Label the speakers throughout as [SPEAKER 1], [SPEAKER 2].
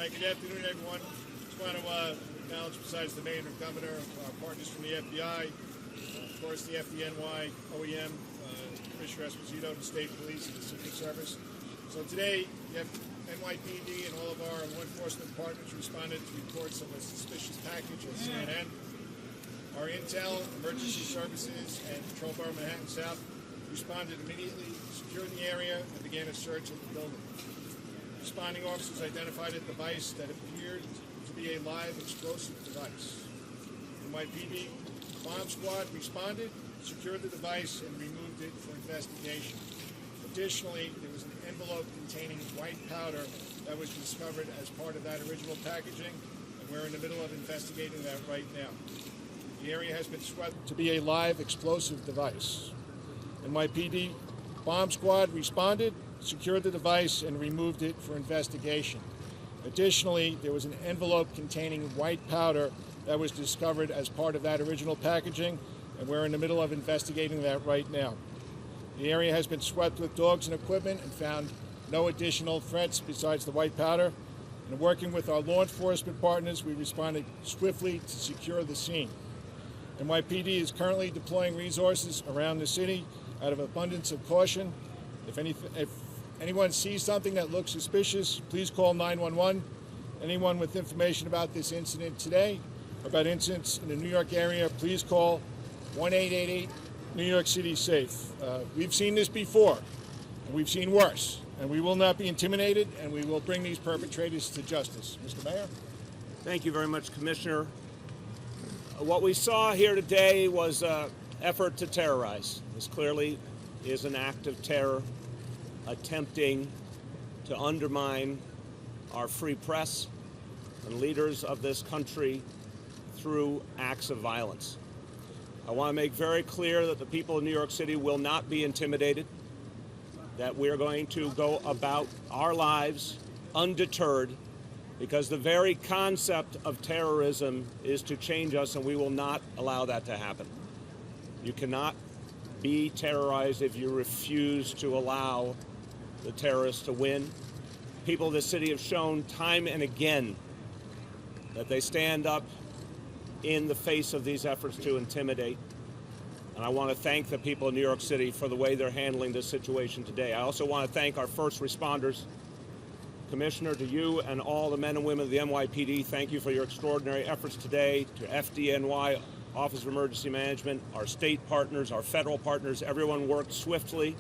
[SPEAKER 1] All right, good afternoon, everyone. Just want to acknowledge, besides the mayor and governor, our partners from the FBI, of course, the FDNY, OEM, Commissioner Esposito, the State Police, and the Secret Service. So today, NYPD and all of our law enforcement partners responded to reports of a suspicious package at CNN. Our Intel, Emergency Services, and Patrol Borough Manhattan South responded immediately, secured the area, and began a search of the building. Responding officers identified a device that appeared to be a live explosive device. NYPD bomb squad responded, secured the device, and removed it for investigation. Additionally, there was an envelope containing white powder that was discovered as part of that original packaging, and we're in the middle of investigating that right now. The area has been swept to be a live explosive device. NYPD bomb squad responded, secured the device, and removed it for investigation. Additionally, there was an envelope containing white powder that was discovered as part of that original packaging, and we're in the middle of investigating that right now. The area has been swept with dogs and equipment and found no additional threats besides the white powder. And working with our law enforcement partners, we responded swiftly to secure the scene. NYPD is currently deploying resources around the city out of abundance of caution. If anyone sees something that looks suspicious, please call 911. Anyone with information about this incident today or about incidents in the New York area, please call 1-888 New York City Safe. We've seen this before, and we've seen worse, and we will not be intimidated, and we will bring these perpetrators to justice. Mr. Mayor?
[SPEAKER 2] Thank you very much, Commissioner. What we saw here today was an effort to terrorize. This clearly is an act of terror, attempting to undermine our free press and leaders of this country through acts of violence. I want to make very clear that the people of New York City will not be intimidated, that we're going to go about our lives undeterred, because the very concept of terrorism is to change us, and we will not allow that to happen. You cannot be terrorized if you refuse to allow the terrorists to win. People of the city have shown time and again that they stand up in the face of these efforts to intimidate. And I want to thank the people of New York City for the way they're handling this situation today. I also want to thank our first responders. Commissioner, to you and all the men and women of the NYPD, thank you for your extraordinary efforts today. To FDNY, Office of Emergency Management, our state partners, our federal partners, everyone worked swiftly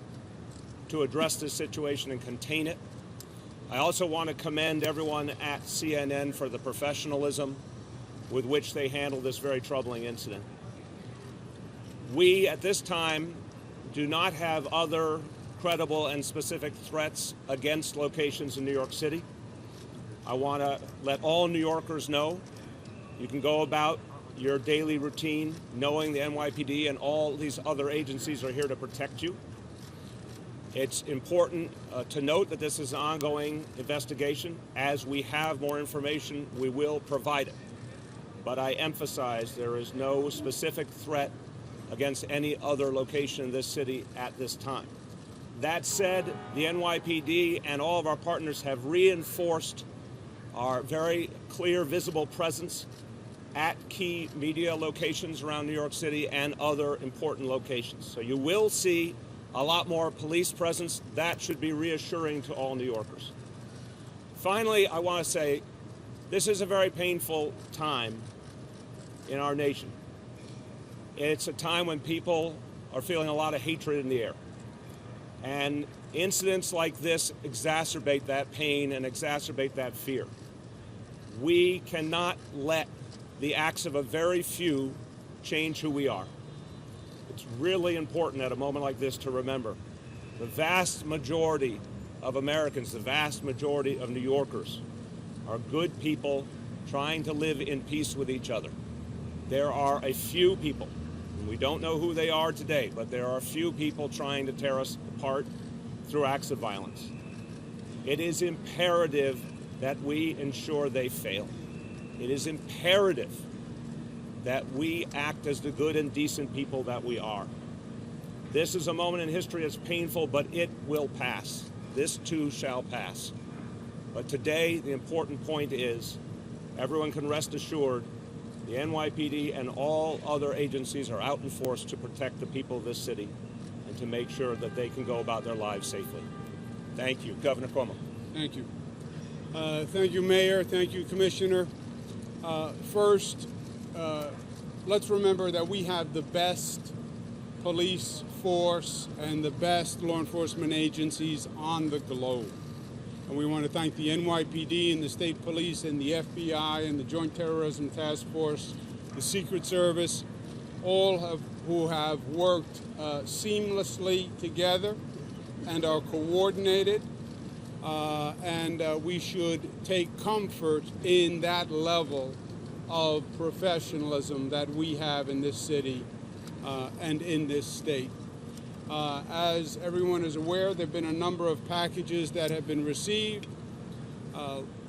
[SPEAKER 2] to address this situation and contain it. I also want to commend everyone at CNN for the professionalism with which they handled this very troubling incident. We, at this time, do not have other credible and specific threats against locations in New York City. I want to let all New Yorkers know you can go about your daily routine knowing the NYPD and all these other agencies are here to protect you. It's important to note that this is an ongoing investigation. As we have more information, we will provide it. But I emphasize there is no specific threat against any other location in this city at this time. That said, the NYPD and all of our partners have reinforced our very clear, visible presence at key media locations around New York City and other important locations. So you will see a lot more police presence. That should be reassuring to all New Yorkers. Finally, I want to say this is a very painful time in our nation. It's a time when people are feeling a lot of hatred in the air. And incidents like this exacerbate that pain and exacerbate that fear. We cannot let the acts of a very few change who we are. It's really important at a moment like this to remember the vast majority of Americans, the vast majority of New Yorkers are good people trying to live in peace with each other. There are a few people, and we don't know who they are today, but there are a few people trying to tear us apart through acts of violence. It is imperative that we ensure they fail. It is imperative that we act as the good and decent people that we are. This is a moment in history that's painful, but it will pass. This too shall pass. But today, the important point is everyone can rest assured the NYPD and all other agencies are out in force to protect the people of this city and to make sure that they can go about their lives safely. Thank you. Governor Cuomo.
[SPEAKER 3] Thank you. Thank you, Mayor. Thank you, Commissioner. First, let's remember that we have the best police force and the best law enforcement agencies on the globe. And we want to thank the NYPD and the state police and the FBI and the Joint Terrorism Task Force, the Secret Service, all who have worked seamlessly together and are coordinated. And we should take comfort in that level of professionalism that we have in this city and in this state. As everyone is aware, there have been a number of packages that have been received.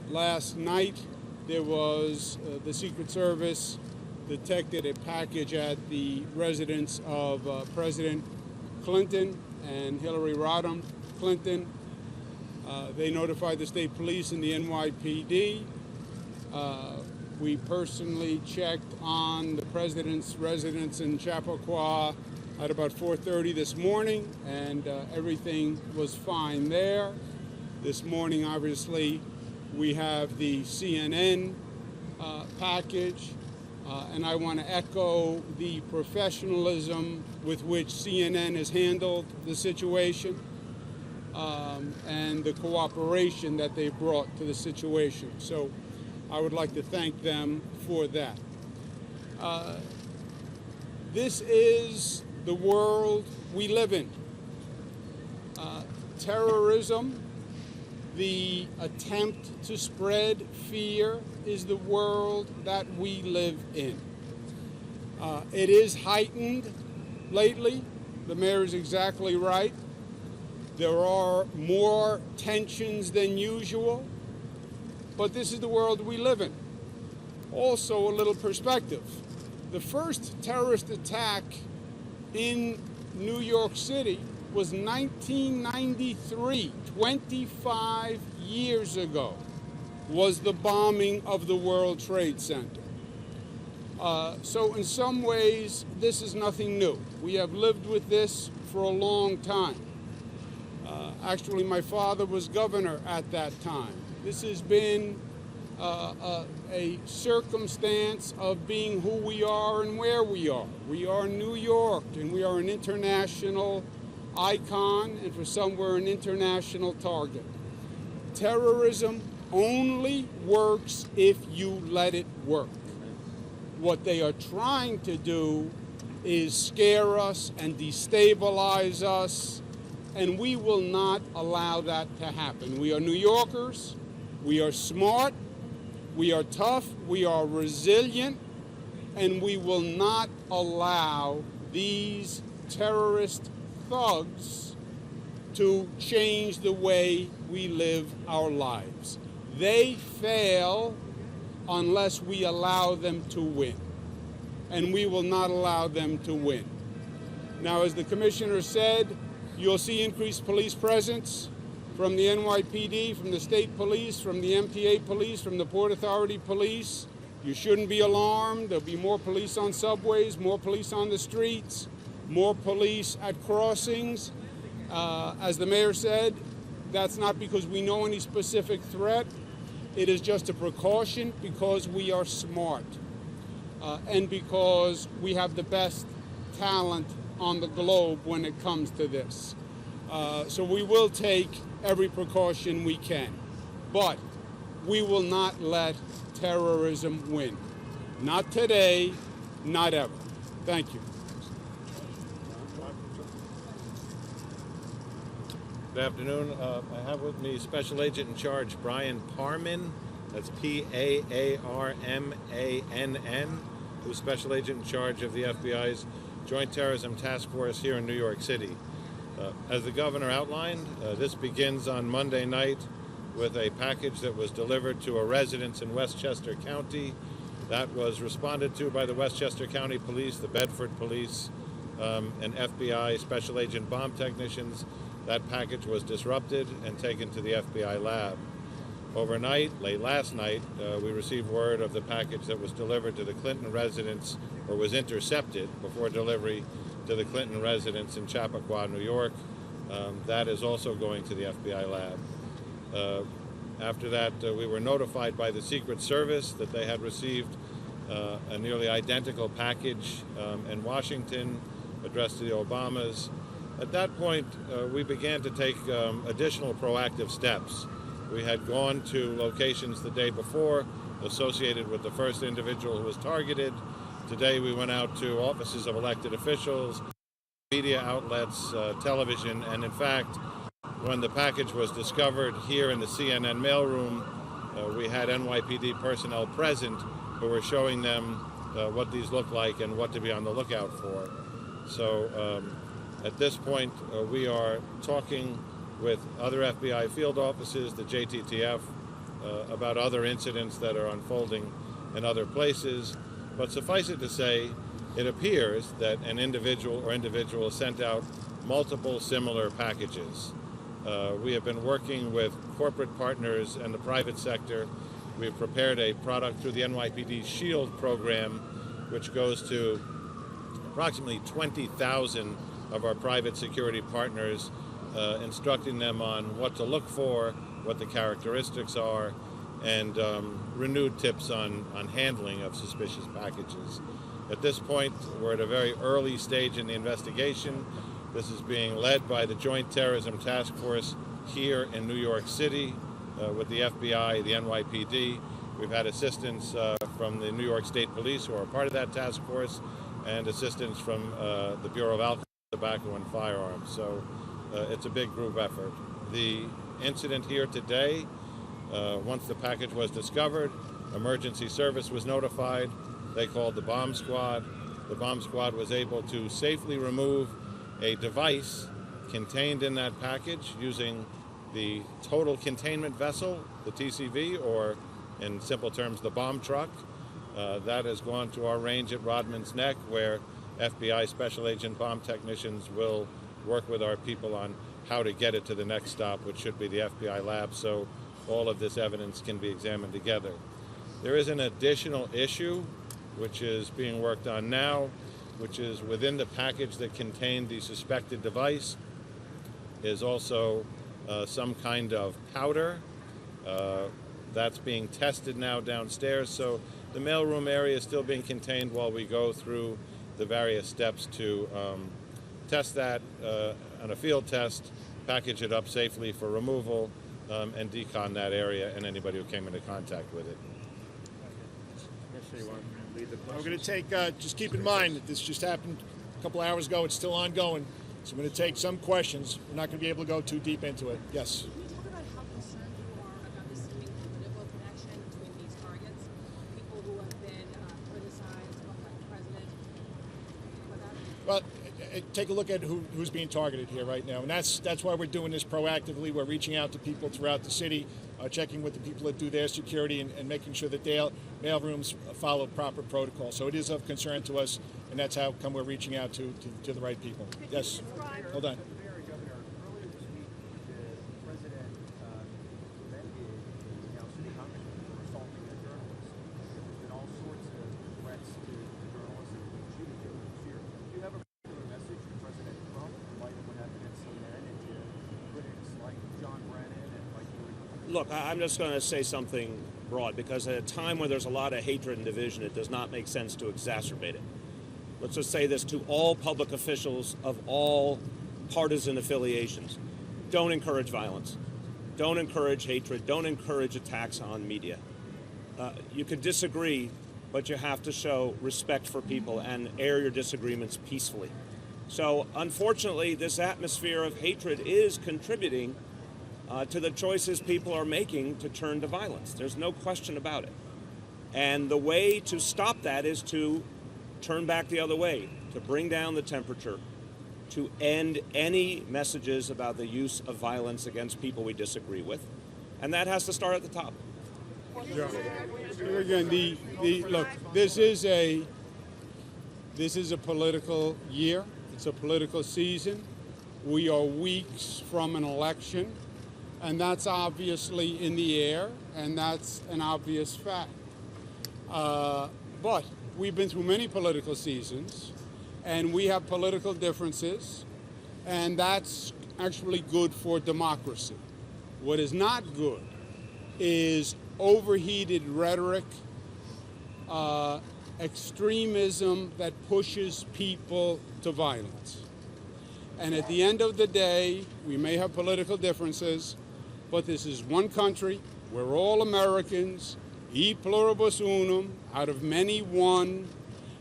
[SPEAKER 3] Last night, there was the Secret Service detected a package at the residence of President Clinton and Hillary Rodham Clinton. They notified the state police and the NYPD. We personally checked on the president's residence in Chappaqua at about 4:30 this morning, and everything was fine there. This morning, obviously, we have the CNN package, and I want to echo the professionalism with which CNN has handled the situation and the cooperation that they brought to the situation. So I would like to thank them for that. This is the world we live in. Terrorism, the attempt to spread fear, is the world that we live in. It is heightened lately. The mayor is exactly right. There are more tensions than usual, but this is the world we live in. Also, a little perspective. The first terrorist attack in New York City was 1993, 25 years ago, was the bombing of the World Trade Center. So in some ways, this is nothing new. We have lived with this for a long time. Actually, my father was governor at that time. This has been a circumstance of being who we are and where we are. We are New York, and we are an international icon, and for some, we're an international target. Terrorism only works if you let it work. What they are trying to do is scare us and destabilize us, and we will not allow that to happen. We are New Yorkers. We are smart. We are tough. We are resilient. And we will not allow these terrorist thugs to change the way we live our lives. They fail unless we allow them to win. And we will not allow them to win. Now, as the commissioner said, you'll see increased police presence from the NYPD, from the state police, from the MTA police, from the Port Authority police. You shouldn't be alarmed. There'll be more police on subways, more police on the streets, more police at crossings. As the mayor said, that's not because we know any specific threat. It is just a precaution because we are smart and because we have the best talent on the globe when it comes to this. So we will take every precaution we can, but we will not let terrorism win. Not today, not ever. Thank you.
[SPEAKER 4] Good afternoon. I have with me Special Agent in Charge Brian Parman. That's P-A-A-R-M-A-N-N, who's Special Agent in charge of the FBI's Joint Terrorism Task Force here in New York City. As the governor outlined, this begins on Monday night with a package that was delivered to a residence in Westchester County. That was responded to by the Westchester County Police, the Bedford Police, and FBI Special Agent bomb technicians. That package was disrupted and taken to the FBI lab. Overnight, late last night, we received word of the package that was delivered to the Clinton residence, or was intercepted before delivery to the Clinton residence in Chappaqua, New York. That is also going to the FBI lab. After that, we were notified by the Secret Service that they had received a nearly identical package in Washington addressed to the Obamas. At that point, we began to take additional proactive steps. We had gone to locations the day before associated with the first individual who was targeted. Today we went out to offices of elected officials, media outlets, television, and in fact, when the package was discovered here in the CNN mailroom, we had NYPD personnel present who were showing them what these look like and what to be on the lookout for. So at this point, we are talking with other FBI field offices, the JTTF, about other incidents that are unfolding in other places. But suffice it to say, it appears that an individual or individuals sent out multiple similar packages. We have been working with corporate partners and the private sector. We've prepared a product through the NYPD SHIELD program, which goes to approximately 20,000 of our private security partners, instructing them on what to look for, what the characteristics are, and renewed tips on handling of suspicious packages. At this point, we're at a very early stage in the investigation. This is being led by the Joint Terrorism Task Force here in New York City with the FBI, the NYPD. We've had assistance from the New York State Police, who are part of that task force, and assistance from the Bureau of Alcohol, Tobacco, and Firearms. So it's a big group effort. The incident here today, once the package was discovered, emergency service was notified. They called the bomb squad. The bomb squad was able to safely remove a device contained in that package using the total containment vessel, the TCV, or in simple terms, the bomb truck. That has gone to our range at Rodman's Neck, where FBI Special Agent bomb technicians will work with our people on how to get it to the next stop, which should be the FBI lab, so all of this evidence can be examined together. There is an additional issue which is being worked on now, which is within the package that contained the suspected device is also some kind of powder. That's being tested now downstairs, so the mailroom area is still being contained while we go through the various steps to test that on a field test, package it up safely for removal, and decon that area and anybody who came into contact with it.
[SPEAKER 1] We're going to take, just keep in mind that this just happened a couple hours ago. It's still ongoing. So I'm going to take some questions. We're not going to be able to go too deep into it. Yes?
[SPEAKER 5] Can you talk about how concerned you are about the seeming political connection between these targets? People who have been criticized by the president?
[SPEAKER 1] Well, take a look at who's being targeted here right now. And that's why we're doing this proactively. We're reaching out to people throughout the city, checking with the people that do their security and making sure that their mailrooms follow proper protocol. So it is of concern to us, and that's how come we're reaching out to the right people. Yes. Hold on.
[SPEAKER 2] Look, I'm just going to say something broad, because at a time when there's a lot of hatred and division, it does not make sense to exacerbate it. Let's just say this to all public officials of all partisan affiliations. Don't encourage violence. Don't encourage hatred. Don't encourage attacks on media. You could disagree, but you have to show respect for people and air your disagreements peacefully. So, unfortunately, this atmosphere of hatred is contributing to the choices people are making to turn to violence. There's no question about it. And the way to stop that is to turn back the other way, to bring down the temperature, to end any messages about the use of violence against people we disagree with. And that has to start at the top.
[SPEAKER 3] Yeah. Here again, look, this is a political year. It's a political season. We are weeks from an election, and that's obviously in the air. and that's an obvious fact. But we've been through many political seasons, and we have political differences, and that's actually good for democracy. What is not good is overheated rhetoric, extremism that pushes people to violence. And at the end of the day, we may have political differences, but this is one country. We're all Americans, e pluribus unum, out of many one,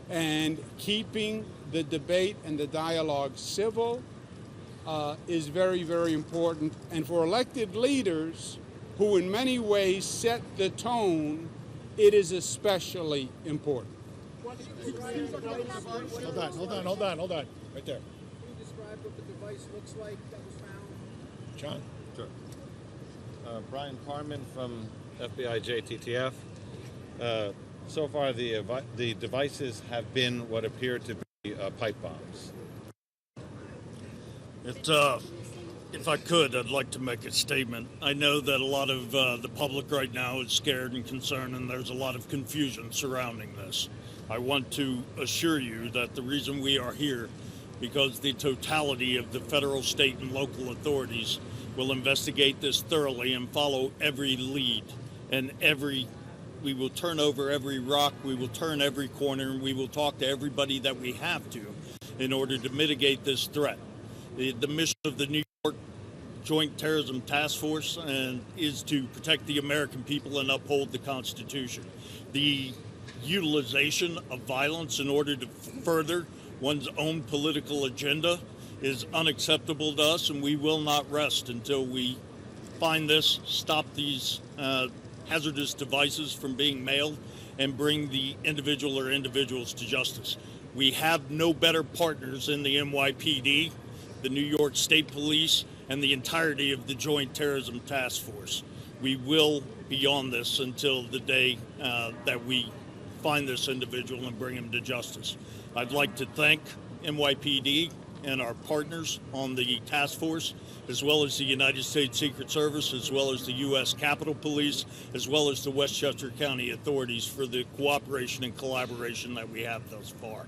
[SPEAKER 3] and keeping the debate and the dialogue civil is very, very important. And for elected leaders who in many ways set the tone, it is especially important.
[SPEAKER 1] Hold on. Right there.
[SPEAKER 6] Can you describe what the device looks like that was found?
[SPEAKER 1] John?
[SPEAKER 4] Sure. Brian Parman from FBI JTTF. So far, the devices have been what appear to be pipe bombs.
[SPEAKER 7] If I could, I'd like to make a statement. I know that a lot of the public right now is scared and concerned, and there's a lot of confusion surrounding this. I want to assure you that the reason we are here, because the totality of the federal, state, and local authorities will investigate this thoroughly and follow every lead, and we will turn over every rock, we will turn every corner, and we will talk to everybody that we have to in order to mitigate this threat. The mission of the New York Joint Terrorism Task Force is to protect the American people and uphold the Constitution. The utilization of violence in order to further one's own political agenda is unacceptable to us, and we will not rest until we find this, stop these hazardous devices from being mailed, and bring the individual or individuals to justice. We have no better partners in the NYPD, the New York State Police, and the entirety of the Joint Terrorism Task Force. We will be on this until the day that we find this individual and bring him to justice. I'd like to thank NYPD and our partners on the task force, as well as the United States Secret Service, as well as the U.S. Capitol Police, as well as the Westchester County authorities for the cooperation and collaboration that we have thus far.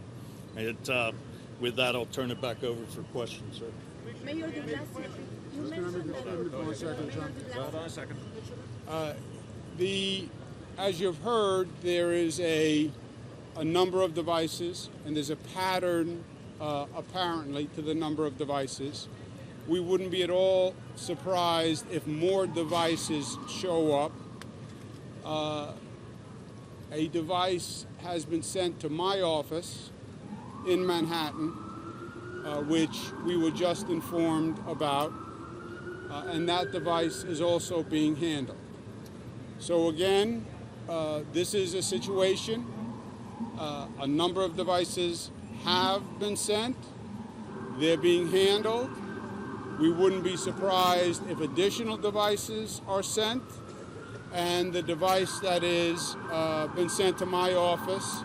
[SPEAKER 7] With that, I'll turn it back over for questions, sir.
[SPEAKER 5] Mayor de Blasio, you mentioned that.
[SPEAKER 2] Hold on a second.
[SPEAKER 3] As you've heard, there is a number of devices, and there's a pattern, apparently, to the number of devices. We wouldn't be at all surprised if more devices show up. A device has been sent to my office in Manhattan, which we were just informed about, and that device is also being handled. So again, this is a situation. A number of devices have been sent. They're being handled. We wouldn't be surprised if additional devices are sent, and the device that is been sent to my office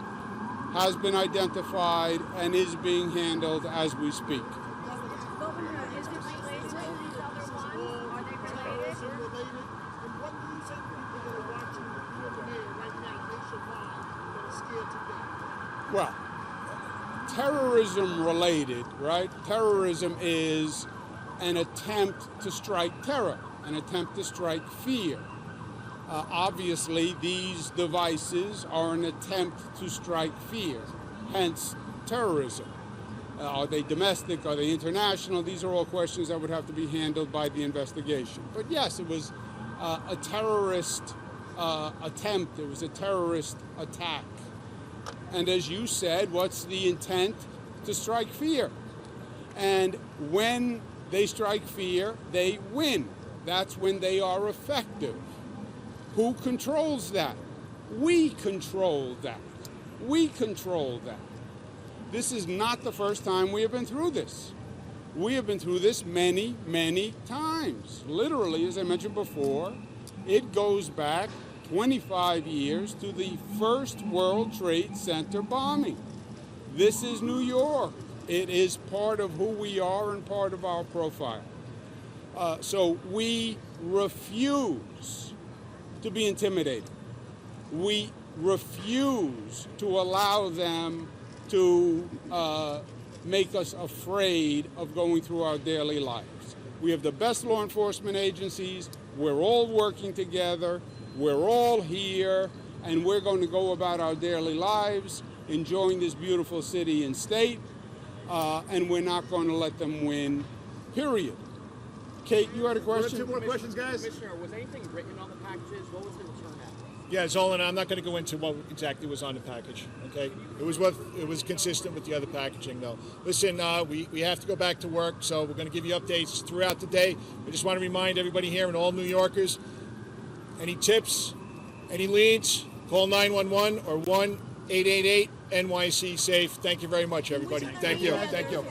[SPEAKER 3] has been identified and is being handled as we speak.
[SPEAKER 5] Governor, is it related to these other ones? Are they related?
[SPEAKER 6] And what do you say to people that are watching your mayor right now nationwide that are scared to death?
[SPEAKER 3] Well, terrorism related, right? Terrorism is an attempt to strike terror, an attempt to strike fear. Obviously, these devices are an attempt to strike fear, hence terrorism. Are they domestic? Are they international? These are all questions that would have to be handled by the investigation. But yes, it was a terrorist attempt. It was a terrorist attack. And as you said, what's the intent? To strike fear. And when they strike fear, they win. That's when they are effective. Who controls that? We control that. We control that. This is not the first time we have been through this. We have been through this many, many times. Literally, as I mentioned before, it goes back 25 years to the first World Trade Center bombing. This is New York. It is part of who we are and part of our profile. So we refuse to be intimidated. We refuse to allow them to make us afraid of going through our daily lives. We have the best law enforcement agencies. We're all working together. We're all here, and we're going to go about our daily lives, enjoying this beautiful city and state, and we're not going to let them win, period. Kate, you had a question?
[SPEAKER 1] Two more questions, guys.
[SPEAKER 8] Commissioner, was anything written on the packages? What was the return address?
[SPEAKER 1] Yeah, Zolan, I'm not going to go into what exactly was on the package. Okay, it was consistent with the other packaging, though. Listen, we have to go back to work, so we're going to give you updates throughout the day. I just want to remind everybody here and all New Yorkers: any tips, any leads, call 911 or 1-888-NYC SAFE. Thank you very much, everybody. Thank you. Thank you.